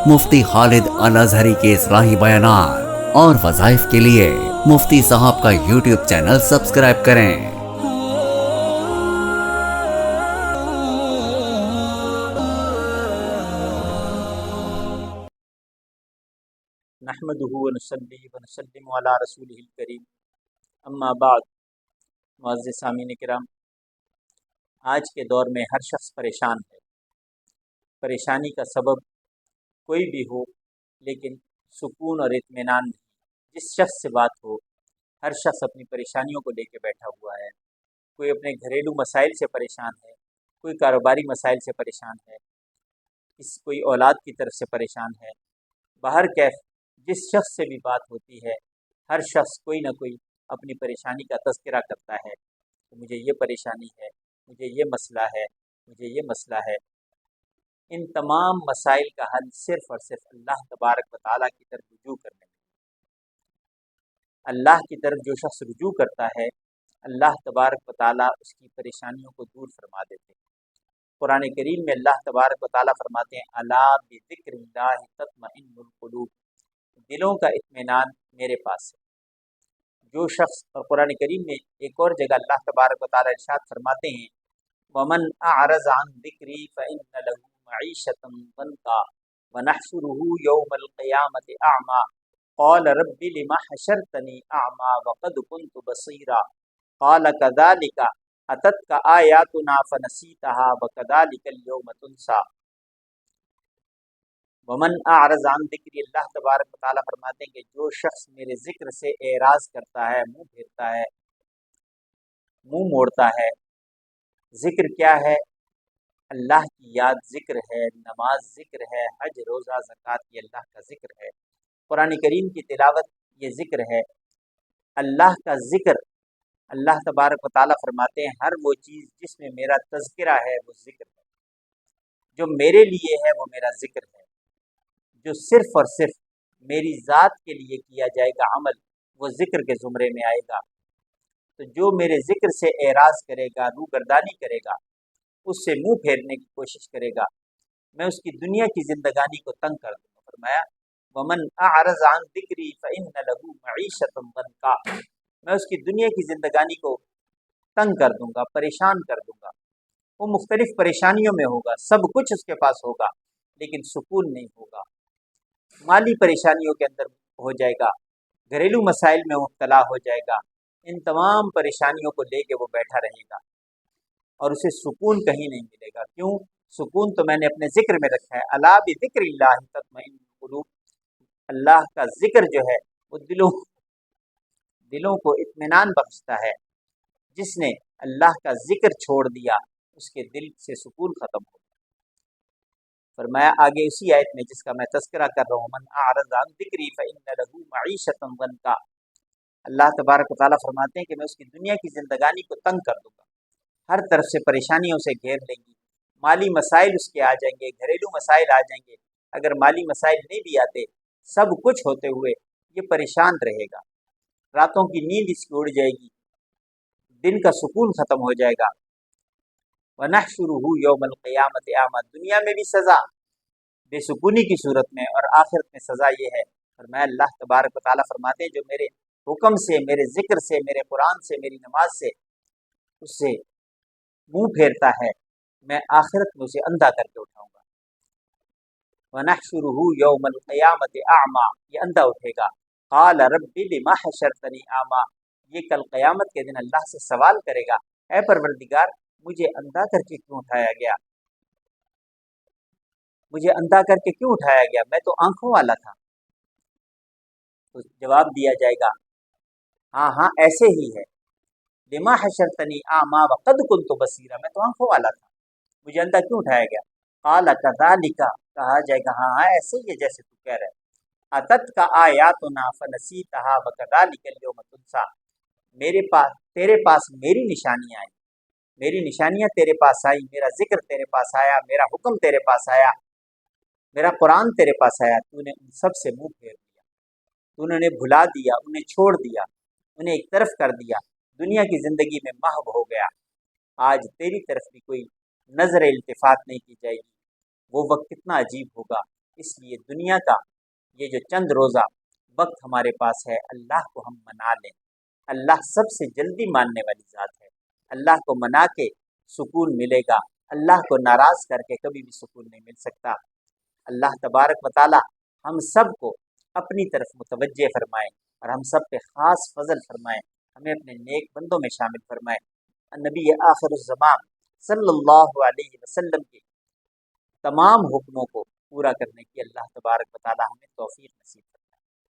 مفتی خالد الازہری کے اصلاحی بیانات اور وظائف کے لیے مفتی صاحب کا یوٹیوب چینل سبسکرائب کریں۔ نحمده ونصلي ونسلم علی رسوله الکریم، اما بعد۔ معزز سامعین کرام، آج کے دور میں ہر شخص پریشان ہے۔ پریشانی کا سبب کوئی بھی ہو، لیکن سکون اور اطمینان نہیں۔ جس شخص سے بات ہو، ہر شخص اپنی پریشانیوں کو لے کے بیٹھا ہوا ہے۔ کوئی اپنے گھریلو مسائل سے پریشان ہے، کوئی کاروباری مسائل سے پریشان ہے، کوئی اولاد کی طرف سے پریشان ہے۔ باہر کیف جس شخص سے بھی بات ہوتی ہے، ہر شخص کوئی نہ کوئی اپنی پریشانی کا تذکرہ کرتا ہے کہ مجھے یہ پریشانی ہے، مجھے یہ مسئلہ ہے، مجھے یہ مسئلہ ہے۔ ان تمام مسائل کا حل صرف اور صرف اللہ تبارک و تعالیٰ کی طرف رجوع کرنے میں۔ اللہ کی طرف جو شخص رجوع کرتا ہے، اللہ تبارک و تعالیٰ اس کی پریشانیوں کو دور فرما دیتے ہیں۔ قرآن کریم میں اللہ تبارک و تعالیٰ فرماتے ہیں، الا بذکر اللہ تطمئن القلوب، دلوں کا اطمینان میرے پاس ہے۔ جو شخص، اور قرآن کریم میں ایک اور جگہ اللہ تبارک و تعالیٰ ارشاد فرماتے ہیں، ومن اعرض عن ذکری فإن له معیشۃ ضنکا ونحشرہ یوم القیامۃ اعمی قال رب لم حشرتنی اعمی وقد كنت بصیرا قال كذلک اتتک آیاتنا فنسیتها وكذلک اليوم تنسی۔ ومن اعرض عن ذکری، اللہ تبارک و تعالیٰ فرماتے ہیں کہ جو شخص میرے ذکر سے اعراض کرتا ہے، منہ پھیرتا ہے، منہ موڑتا ہے۔ ذکر کیا ہے؟ اللہ کی یاد ذکر ہے، نماز ذکر ہے، حج روزہ زکوٰۃ یہ اللہ کا ذکر ہے، قرآن کریم کی تلاوت یہ ذکر ہے۔ اللہ کا ذکر، اللہ تبارک و تعالیٰ فرماتے ہیں ہر وہ چیز جس میں میرا تذکرہ ہے وہ ذکر ہے۔ جو میرے لیے ہے وہ میرا ذکر ہے۔ جو صرف اور صرف میری ذات کے لیے کیا جائے گا عمل، وہ ذکر کے زمرے میں آئے گا۔ تو جو میرے ذکر سے اعراض کرے گا، روگردانی کرے گا، اس سے منہ پھیرنے کی کوشش کرے گا، میں اس کی دنیا کی زندگانی کو تنگ کر دوں گا۔ فرمایا ومن اعرض عن ذکری فإن له معیشۃ ضنکا، میں اس کی دنیا کی زندگانی کو تنگ کر دوں گا، پریشان کر دوں گا۔ وہ مختلف پریشانیوں میں ہوگا، سب کچھ اس کے پاس ہوگا، لیکن سکون نہیں ہوگا۔ مالی پریشانیوں کے اندر ہو جائے گا، گھریلو مسائل میں مبتلا ہو جائے گا۔ ان تمام پریشانیوں کو لے کے وہ بیٹھا رہے گا اور اسے سکون کہیں نہیں ملے گا۔ کیوں؟ سکون تو میں نے اپنے ذکر میں رکھا ہے۔ الا بذکر اللہ تطمئن القلوب، اللہ کا ذکر جو ہے وہ دلوں کو اطمینان بخشتا ہے۔ جس نے اللہ کا ذکر چھوڑ دیا، اس کے دل سے سکون ختم ہو گیا۔ فرمایا آگے اسی آیت میں جس کا میں تذکرہ کر رہا ہوں، من اعرض عن ذکری فإن له معیشۃ ضنکا، اللہ تبارک و تعالیٰ فرماتے ہیں کہ میں اس کی دنیا کی زندگانی کو تنگ کر دوں گا، ہر طرف سے پریشانیوں سے گھیر لیں گی، مالی مسائل اس کے آ جائیں گے، گھریلو مسائل آ جائیں گے۔ اگر مالی مسائل نہیں بھی آتے، سب کچھ ہوتے ہوئے یہ پریشان رہے گا، راتوں کی نیند اس کی اڑ جائے گی، دن کا سکون ختم ہو جائے گا۔ وَنَحْشُرُهُ يَوْمَ الْقِيَامَةِ أَعْمَىٰ، دنیا میں بھی سزا بے سکونی کی صورت میں، اور آخرت میں سزا یہ ہے۔ فرمایا اللہ تبارک و تعالیٰ فرماتے ہیں جو میرے حکم سے، میرے ذکر سے، میرے قرآن سے، میری نماز سے اس سے منہ پھیرتا ہے، میں آخرت میں اسے اندھا کر کے اٹھاؤں گا۔ وَنَحْشُرُهُ يَوْمَ الْقِيَامَةِ أَعْمَىٰ، یہ اندھا اٹھے گا۔ قَالَ رَبِّ لِمَ حَشَرْتَنِي أَعْمَىٰ، یہ کل قیامت کے دن اللہ سے سوال کرے گا، اے پروردگار مجھے اندھا کر کے کیوں اٹھایا گیا؟ مجھے اندھا کر کے کیوں اٹھایا گیا؟ میں تو آنکھوں والا تھا۔ تو جواب دیا جائے گا ہاں ایسے ہی ہے، لما حشرتنی اعمیٰ وقد كنت بصیرا، میں تو آنکھوں والا تھا، مجھے اندھا کیوں اٹھایا گیا؟ قال كذلك، کہا جائے گا ہاں ایسے ہی ہے جیسے تو کہہ رہے، اتتک آیاتنا فنسیتها وكذلك اليوم تنسی، تیرے پاس میری نشانیاں آئیں، میری نشانیاں تیرے پاس آئی، میرا ذکر تیرے پاس آیا، میرا حکم تیرے پاس آیا، میرا قرآن تیرے پاس آیا، تو نے ان سب سے منہ پھیر دیا، تو نے انہیں بھلا دیا، انہیں چھوڑ دیا، انہیں ایک طرف کر دیا، دنیا کی زندگی میں محو ہو گیا۔ آج تیری طرف بھی کوئی نظر التفات نہیں کی جائے گی۔ وہ وقت کتنا عجیب ہوگا، اس لیے دنیا کا یہ جو چند روزہ وقت ہمارے پاس ہے، اللہ کو ہم منا لیں۔ اللہ سب سے جلدی ماننے والی ذات ہے۔ اللہ کو منا کے سکون ملے گا، اللہ کو ناراض کر کے کبھی بھی سکون نہیں مل سکتا۔ اللہ تبارک و تعالی ہم سب کو اپنی طرف متوجہ فرمائیں اور ہم سب پہ خاص فضل فرمائیں، ہمیں اپنے نیک بندوں میں شامل فرمائیں۔ نبی آخر الزمان صلی اللہ علیہ وسلم کے تمام حکموں کو پورا کرنے کی اللہ تبارک و تعالی ہمیں توفیق نصیب فرمائے۔